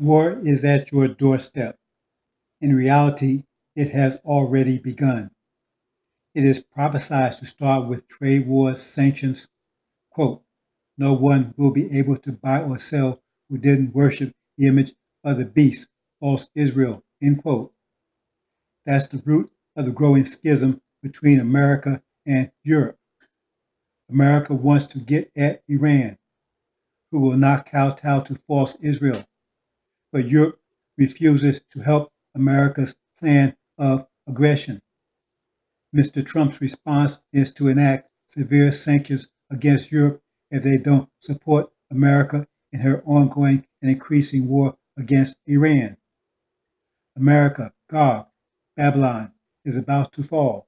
War is at your doorstep. In reality, it has already begun. It is prophesied to start with trade wars, sanctions. Quote, no one will be able to buy or sell who didn't worship the image of the beast, false Israel, end quote. That's the root of the growing schism between America and Europe. America wants to get at Iran, who will not kowtow to false Israel, but Europe refuses to help America's plan of aggression. Mr. Trump's response is to enact severe sanctions against Europe if they don't support America in her ongoing and increasing war against Iran. America, Gog, Babylon, is about to fall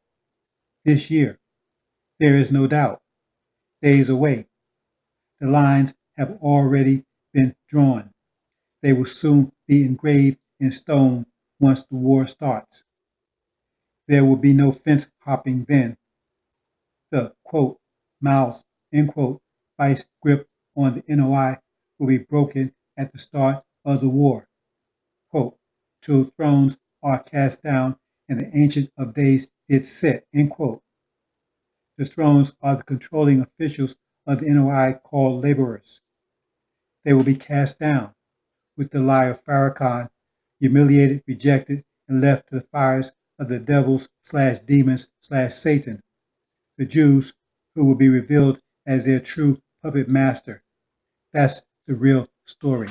this year. There is no doubt. Days away. The lines have already been drawn. They will soon be engraved in stone once the war starts. There will be no fence hopping then. The quote, mouse, end quote, vice grip on the NOI will be broken at the start of the war. Quote, till thrones are cast down and the Ancient of Days is set, end quote. The thrones are the controlling officials of the NOI called laborers. They will be cast down with the liar Farrakhan, humiliated, rejected, and left to the fires of the devils / demons / Satan, the Jews who will be revealed as their true puppet master. That's the real story.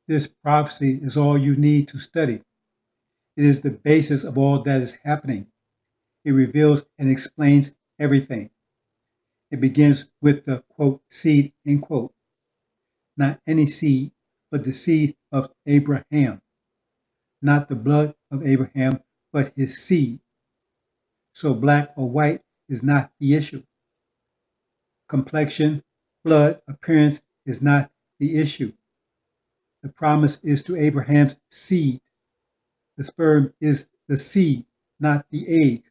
This prophecy is all you need to study. It is the basis of all that is happening. It reveals and explains everything. It begins with the quote, seed, end quote. Not any seed, but the seed of Abraham. Not the blood of Abraham, but his seed. So black or white is not the issue. Complexion, blood, appearance is not the issue. The promise is to Abraham's seed. The sperm is the seed, not the egg.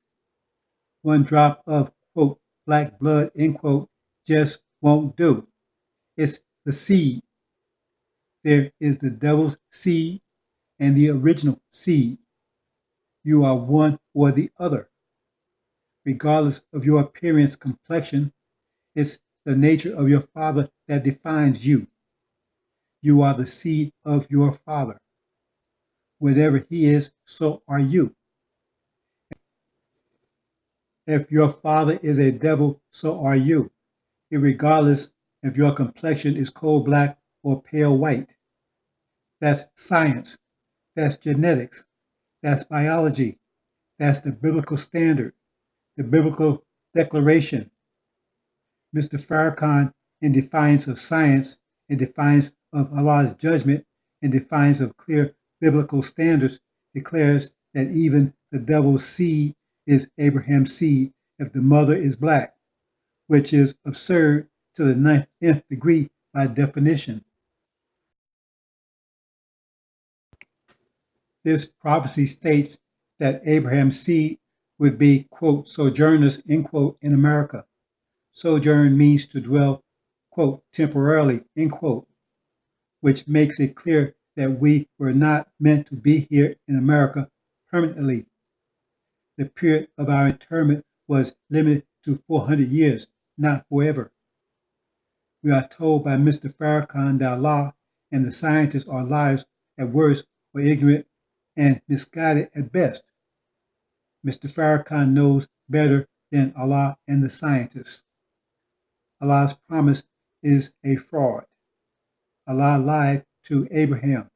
One drop of, quote, black blood, end quote, just won't do. It's the seed. There is the devil's seed and the original seed. You are one or the other. Regardless of your appearance, complexion, it's the nature of your father that defines you. You are the seed of your father. Whatever he is, so are you. If your father is a devil, so are you, irregardless if your complexion is coal black or pale white. That's science. That's genetics. That's biology. That's the biblical standard, the biblical declaration. Mr. Farrakhan, in defiance of science, in defiance of Allah's judgment, in defiance of clear biblical standards, declares that even the devil's seed is Abraham's seed if the mother is black, which is absurd to the nth degree by definition. This prophecy states that Abraham's seed would be, quote, sojourners, end quote, in America. Sojourn means to dwell, quote, temporarily, end quote, which makes it clear that we were not meant to be here in America permanently. The period of our internment was limited to 400 years, not forever. We are told by Mr. Farrakhan that Allah and the scientists are liars at worst or ignorant and misguided at best. Mr. Farrakhan knows better than Allah and the scientists. Allah's promise is a fraud. Allah lied to Abraham.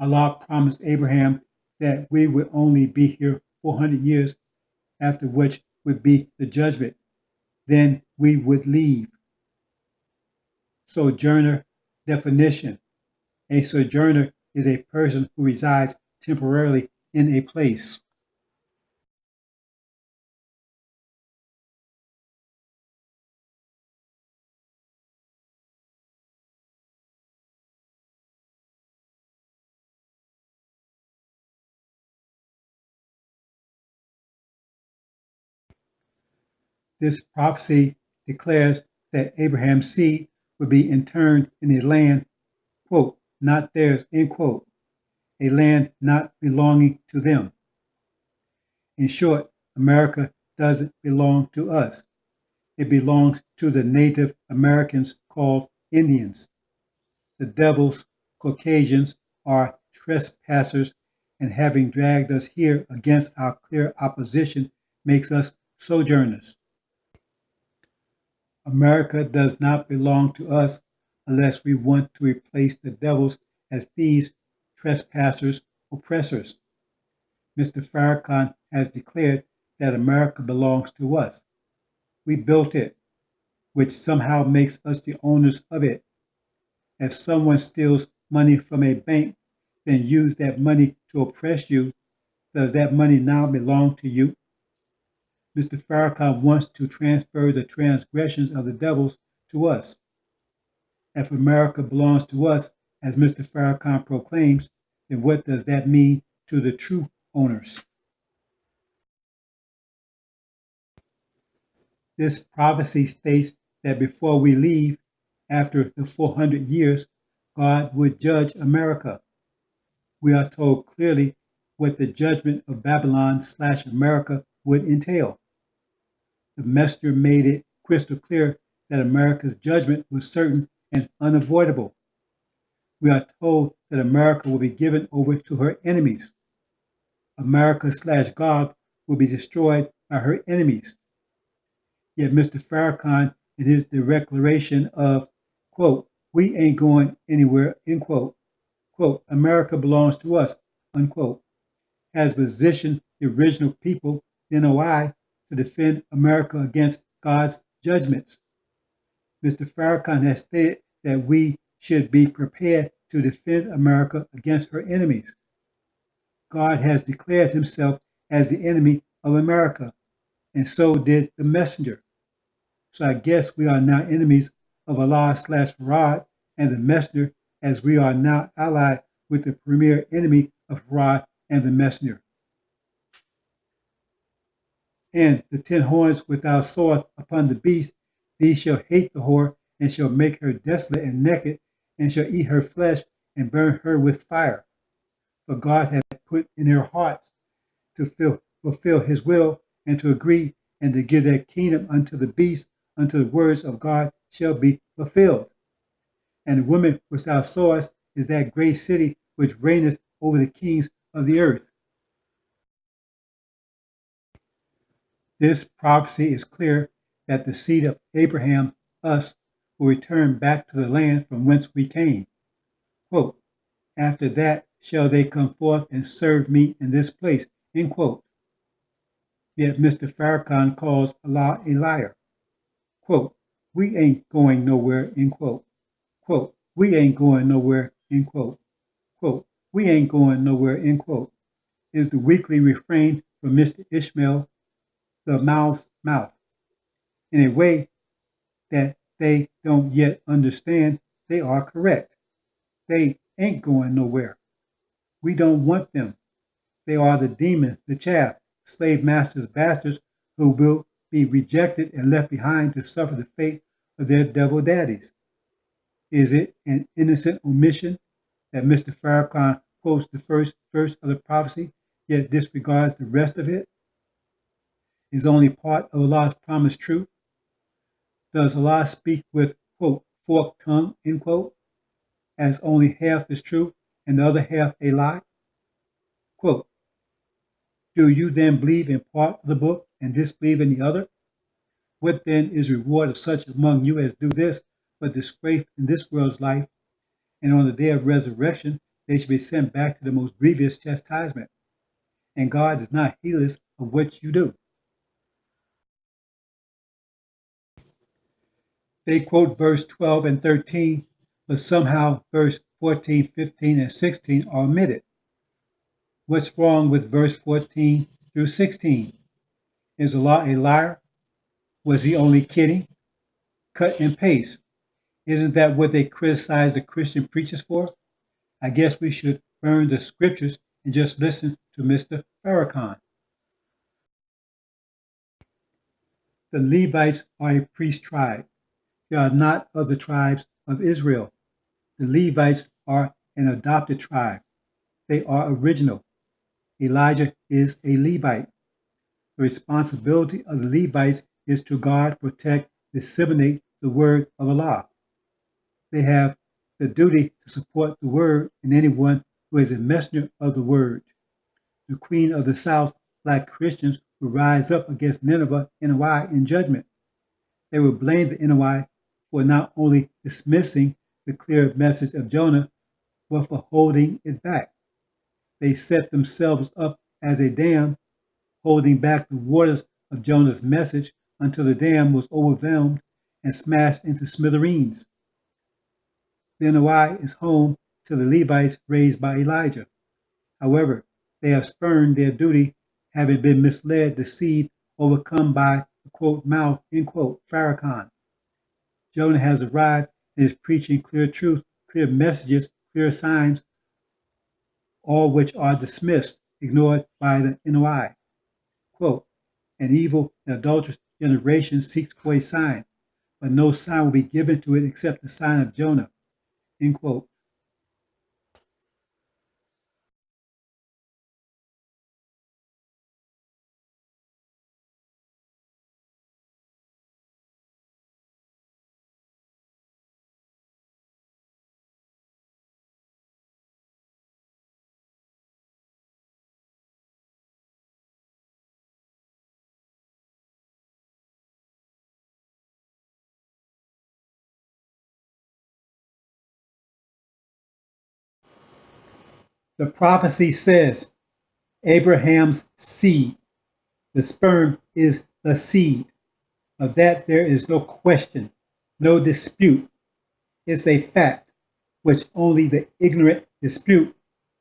Allah promised Abraham that we would only be here 400 years, after which would be the judgment. Then we would leave. Sojourner definition. A sojourner is a person who resides temporarily in a place. This prophecy declares that Abraham's seed would be interned in a land, quote, not theirs, end quote, a land not belonging to them. In short, America doesn't belong to us. It belongs to the Native Americans called Indians. The devils, Caucasians, are trespassers, and having dragged us here against our clear opposition makes us sojourners. America does not belong to us unless we want to replace the devils as thieves, trespassers, oppressors. Mr. Farrakhan has declared that America belongs to us. We built it, which somehow makes us the owners of it. If someone steals money from a bank, then use that money to oppress you, does that money now belong to you? Mr. Farrakhan wants to transfer the transgressions of the devils to us. If America belongs to us, as Mr. Farrakhan proclaims, then what does that mean to the true owners? This prophecy states that before we leave, after the 400 years, God would judge America. We are told clearly what the judgment of Babylon/America would entail. The messenger made it crystal clear that America's judgment was certain and unavoidable. We are told that America will be given over to her enemies. America/God will be destroyed by her enemies. Yet Mr. Farrakhan, in his declaration of, quote, we ain't going anywhere, end quote, America belongs to us, unquote, has positioned the original people, the NOI, to defend America against God's judgments. Mr. Farrakhan has stated that we should be prepared to defend America against her enemies. God has declared himself as the enemy of America, and so did the messenger. So I guess we are now enemies of Allah/Farad and the messenger, as we are now allied with the premier enemy of Farad and the messenger. And the 10 horns which thou sawest upon the beast, these shall hate the whore, and shall make her desolate and naked, and shall eat her flesh, and burn her with fire. For God hath put in their hearts to fulfill his will, and to agree, and to give their kingdom unto the beast, until the words of God shall be fulfilled. And the woman which thou sawest is that great city which reigneth over the kings of the earth. This prophecy is clear that the seed of Abraham, us, will return back to the land from whence we came. Quote, after that shall they come forth and serve me in this place, end quote. Yet Mr. Farrakhan calls Allah a liar. Quote, we ain't going nowhere, end quote. Quote, we ain't going nowhere, end quote. Quote, we ain't going nowhere, end quote, is the weekly refrain from Mr. Ishmael, the mouth's mouth. In a way that they don't yet understand, they are correct. They ain't going nowhere. We don't want them. They are the demons, the chaff, slave masters, bastards who will be rejected and left behind to suffer the fate of their devil daddies. Is it an innocent omission that Mr. Farrakhan quotes the first verse of the prophecy, yet disregards the rest of it? Is only part of Allah's promise true? Does Allah speak with, quote, forked tongue, end quote, as only half is true and the other half a lie? Quote, do you then believe in part of the book and disbelieve in the other? What then is reward of such among you as do this, but disgraced in this world's life, and on the day of resurrection, they shall be sent back to the most grievous chastisement. And God is not heedless of what you do. They quote verse 12 and 13, but somehow verse 14, 15, and 16 are omitted. What's wrong with verse 14 through 16? Is Allah a liar? Was he only kidding? Cut and paste. Isn't that what they criticize the Christian preachers for? I guess we should burn the scriptures and just listen to Mr. Farrakhan. The Levites are a priest tribe. They are not of the tribes of Israel. The Levites are an adopted tribe. They are original. Elijah is a Levite. The responsibility of the Levites is to guard, protect, disseminate the word of Allah. They have the duty to support the word and anyone who is a messenger of the word. The Queen of the South, black Christians, will rise up against Nineveh NOI in judgment. They will blame the NOI for not only dismissing the clear message of Jonah, but for holding it back. They set themselves up as a dam, holding back the waters of Jonah's message until the dam was overwhelmed and smashed into smithereens. The NOI is home to the Levites raised by Elijah. However, they have spurned their duty, having been misled, deceived, overcome by the quote mouth, end quote, Farrakhan. Jonah has arrived and is preaching clear truth, clear messages, clear signs, all which are dismissed, ignored by the NOI. Quote, an evil and adulterous generation seeks for a sign, but no sign will be given to it except the sign of Jonah. End quote. The prophecy says, Abraham's seed. The sperm is the seed. Of that there is no question, no dispute. It's a fact which only the ignorant dispute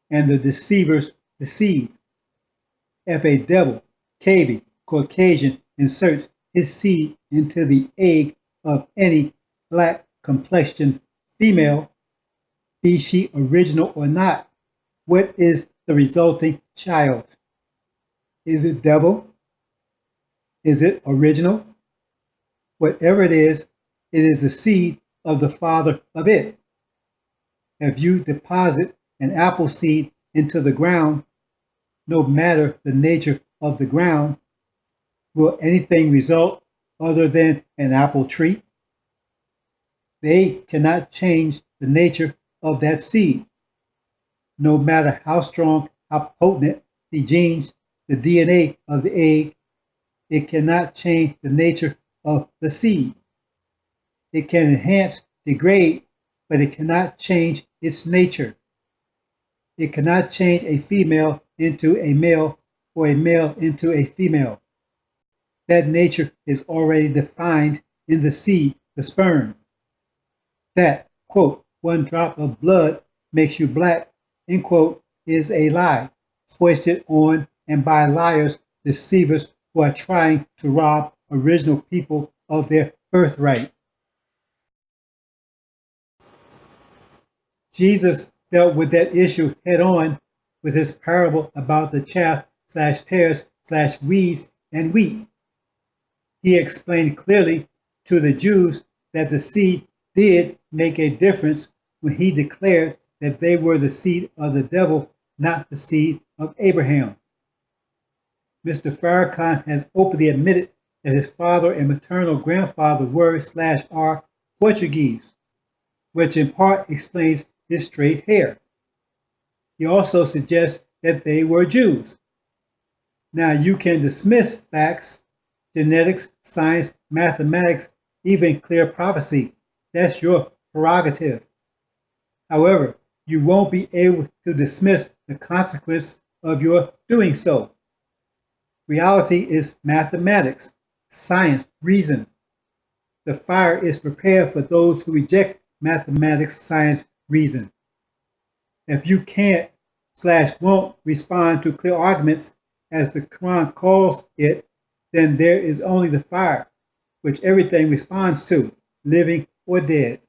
and the deceivers deceive. If a devil, cavy, Caucasian inserts his seed into the egg of any black complexioned female, be she original or not, what is the resulting child? Is it devil? Is it original? Whatever it is the seed of the father of it. If you deposit an apple seed into the ground, no matter the nature of the ground, will anything result other than an apple tree? They cannot change the nature of that seed. No matter how strong, how potent the genes, the DNA of the egg, it cannot change the nature of the seed. It can enhance, degrade, but it cannot change its nature. It cannot change a female into a male or a male into a female. That nature is already defined in the seed, the sperm. That, quote, one drop of blood makes you black, end quote, is a lie, foisted on and by liars, deceivers who are trying to rob original people of their birthright. Jesus dealt with that issue head on with his parable about the chaff/tares/weeds and wheat. He explained clearly to the Jews that the seed did make a difference when he declared that they were the seed of the devil, not the seed of Abraham. Mr. Farrakhan has openly admitted that his father and maternal grandfather were/are Portuguese, which in part explains his straight hair. He also suggests that they were Jews. Now you can dismiss facts, genetics, science, mathematics, even clear prophecy, That's your prerogative. However, you won't be able to dismiss the consequence of your doing so. Reality is mathematics, science, reason. The fire is prepared for those who reject mathematics, science, reason. If you can't/won't respond to clear arguments, as the Quran calls it, then there is only the fire, which everything responds to, living or dead.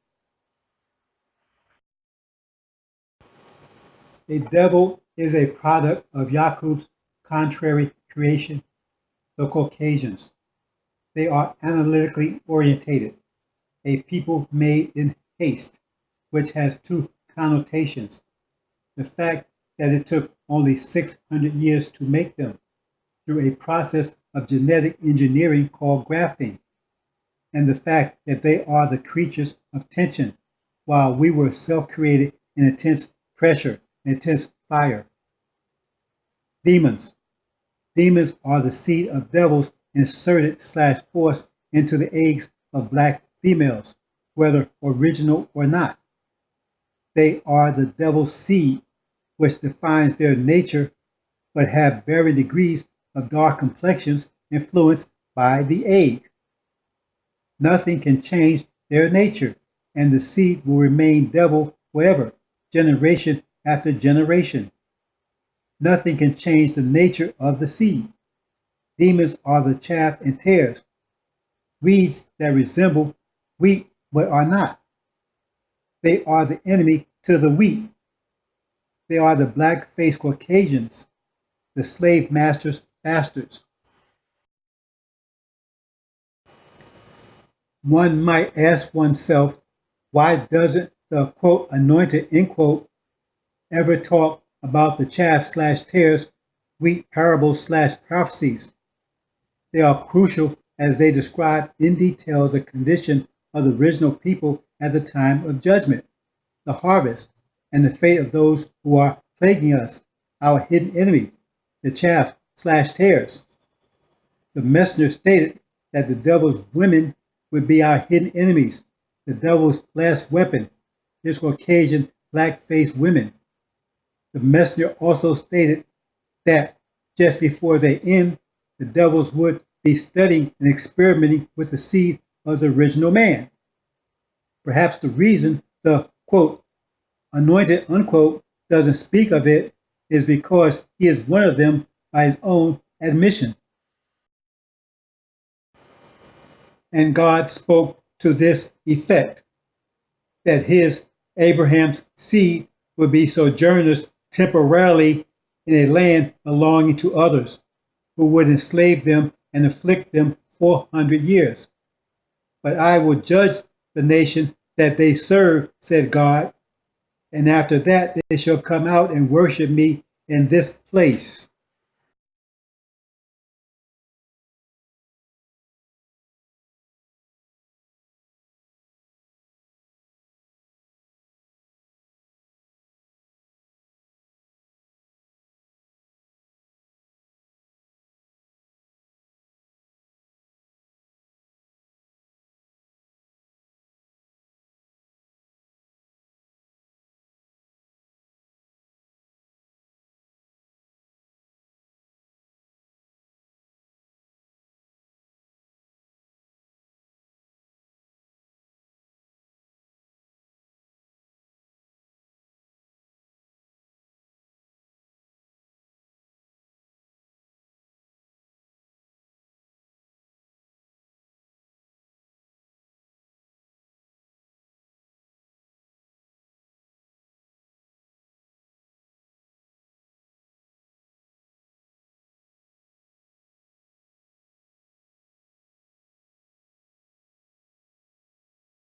A devil is a product of Yaqub's contrary creation, the Caucasians. They are analytically orientated, a people made in haste, which has two connotations. The fact that it took only 600 years to make them through a process of genetic engineering called grafting, and the fact that they are the creatures of tension, while we were self-created in intense pressure, intense fire. Demons. Demons are the seed of devils inserted/forced into the eggs of black females, whether original or not. They are the devil's seed, which defines their nature, but have varying degrees of dark complexions influenced by the egg. Nothing can change their nature, and the seed will remain devil forever, generation after generation. Nothing can change the nature of the seed. Demons are the chaff and tares, weeds that resemble wheat but are not. They are the enemy to the wheat. They are the black-faced Caucasians, the slave masters' bastards. One might ask oneself, why doesn't the quote anointed end quote ever talk about the chaff/tares, wheat parables/prophecies? They are crucial as they describe in detail the condition of the original people at the time of judgment, the harvest, and the fate of those who are plaguing us, our hidden enemy, the chaff/tares. The messenger stated that the devil's women would be our hidden enemies, the devil's last weapon, his Caucasian black-faced women. The messenger also stated that just before they end, the devils would be studying and experimenting with the seed of the original man. Perhaps the reason the quote anointed unquote doesn't speak of it is because he is one of them by his own admission. And God spoke to this effect, that his, Abraham's seed, would be sojourners temporarily in a land belonging to others, who would enslave them and afflict them 400 years. But I will judge the nation that they serve, said God, and after that they shall come out and worship me in this place.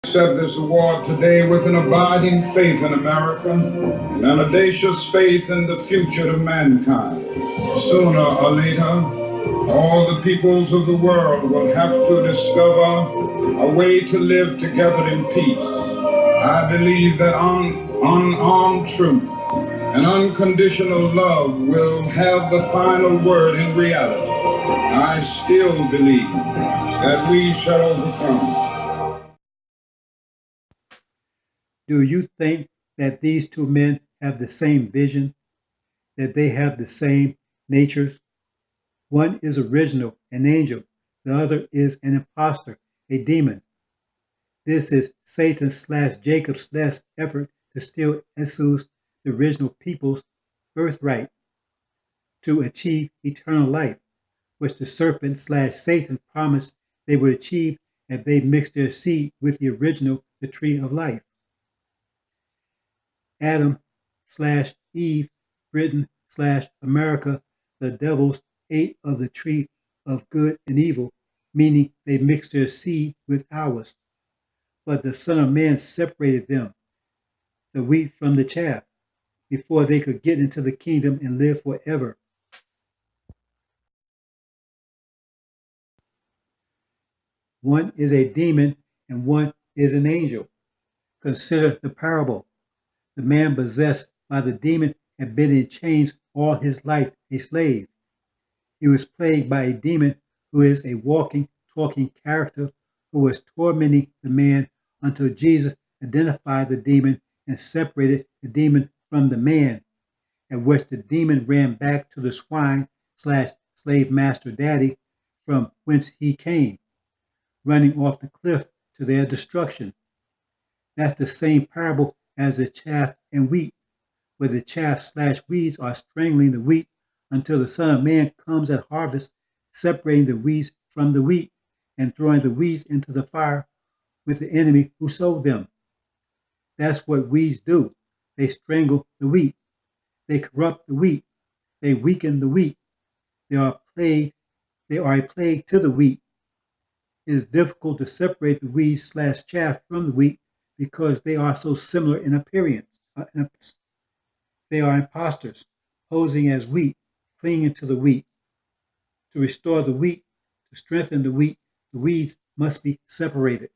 Accept this award today with an abiding faith in America and an audacious faith in the future of mankind. Sooner or later, all the peoples of the world will have to discover a way to live together in peace. I believe that unarmed truth and unconditional love will have the final word in reality. I still believe that we shall overcome. Do you think that these two men have the same vision, that they have the same natures? One is original, an angel. The other is an impostor, a demon. This is Satan / Jacob's last effort to steal Esau's, the original people's, birthright to achieve eternal life, which the serpent / Satan promised they would achieve if they mixed their seed with the original, the tree of life. Adam / Eve, Britain / America, the devils ate of the tree of good and evil, meaning they mixed their seed with ours. But the Son of Man separated them, the wheat from the chaff, before they could get into the kingdom and live forever. One is a demon and one is an angel. Consider the parable. The man possessed by the demon had been in chains all his life, a slave. He was plagued by a demon who is a walking, talking character who was tormenting the man until Jesus identified the demon and separated the demon from the man, at which the demon ran back to the swine / slave master daddy from whence he came, running off the cliff to their destruction. That's the same parable as the chaff and wheat, where the chaff / weeds are strangling the wheat until the Son of Man comes at harvest, separating the weeds from the wheat and throwing the weeds into the fire with the enemy who sowed them. That's what weeds do. They strangle the wheat. They corrupt the wheat. They weaken the wheat. They are a plague to the wheat. It is difficult to separate the weeds / chaff from the wheat because they are so similar in appearance. They are impostors, posing as wheat, clinging to the wheat. To restore the wheat, to strengthen the wheat, the weeds must be separated.